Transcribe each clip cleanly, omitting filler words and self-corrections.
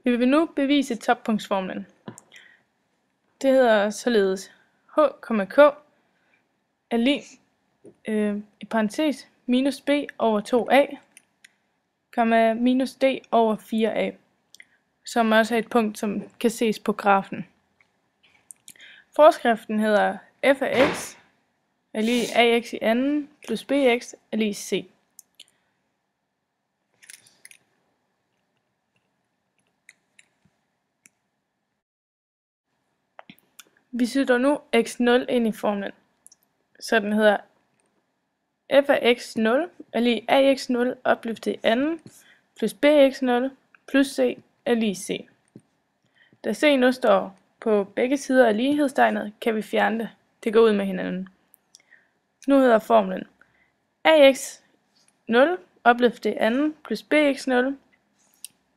Vi vil nu bevise toppunktsformlen. Det hedder således h, k er lig i parentes minus b over 2a, minus d over 4a, som også er et punkt, som kan ses på grafen. Forskriften hedder f af x er lig ax i anden plus bx er lig c. Vi sætter nu x0 ind i formlen, så den hedder f af x0 er lig ax0 opløftet i anden plus bx0 plus c er lig c. Da c nu står på begge sider af lighedstegnet, kan vi fjerne det. Det går ud med hinanden. Nu hedder formlen ax0 opløftet i anden plus bx0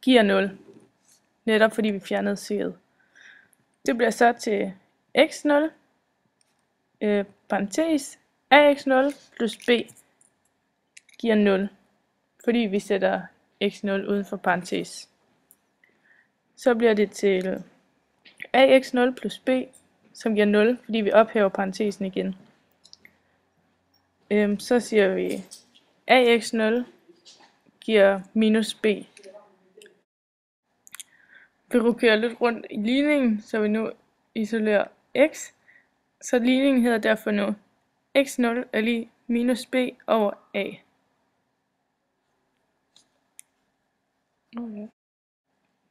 giver 0, netop fordi vi fjernede c'et. Det bliver så til x0 parentes ax0 plus b giver 0, fordi vi sætter x0 uden for parentes. Så bliver det til ax0 plus b, som giver 0, fordi vi ophæver parentesen igen. Så siger vi ax0 giver minus b. Vi rokerer lidt rundt i ligningen, så vi nu isolerer x. Så ligningen hedder derfor nu x0 er lig minus b over a. Okay.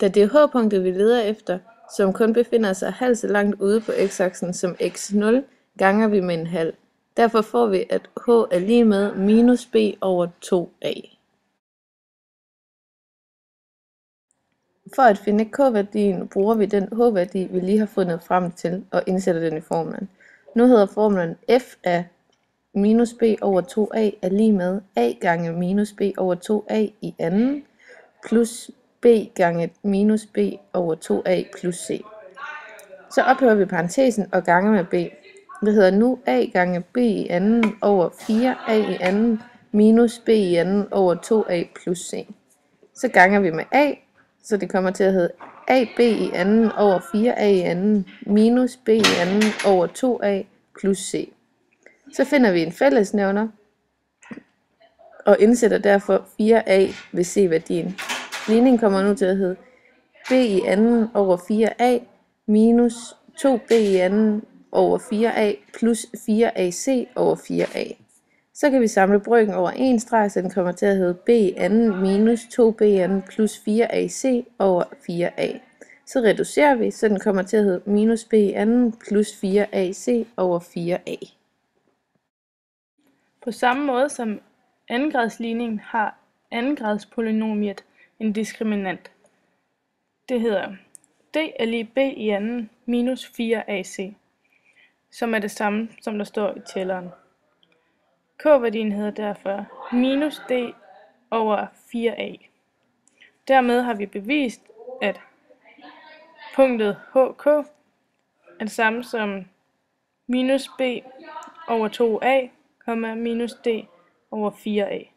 Da det er h-punktet, vi leder efter, som kun befinder sig halvt så langt ude på x-aksen som x0, ganger vi med en halv. Derfor får vi, at h er lige med minus b over 2a. For at finde k-værdien bruger vi den h-værdi, vi lige har fundet frem til, og indsætter den i formlen. Nu hedder formlen f af minus b over 2a er lige med a gange minus b over 2a i anden, plus b gange minus b over 2a plus c. Så ophører vi parentesen og ganger med b. Det hedder nu a gange b i anden over 4a i anden minus b i anden over 2a plus c. Så ganger vi med a, så det kommer til at hedde ab i anden over 4a i anden minus b i anden over 2a plus c. Så finder vi en fællesnævner og indsætter derfor 4a ved c-værdien. Ligningen kommer nu til at hedde b i anden over 4a minus 2b i anden over 4a plus 4ac over 4a. Så kan vi samle brøken over en streg, så den kommer til at hedde b i anden minus 2b i anden plus 4ac over 4a. Så reducerer vi, så den kommer til at hedde minus b i anden plus 4ac over 4a. På samme måde som andengradsligningen har andengradspolynomiet en diskriminant. Det hedder d er lig b i anden minus 4ac, som er det samme, som der står i tælleren. K-værdien hedder derfor minus d over 4a. Dermed har vi bevist, at punktet HK er det samme som minus b over 2a, minus d over 4a.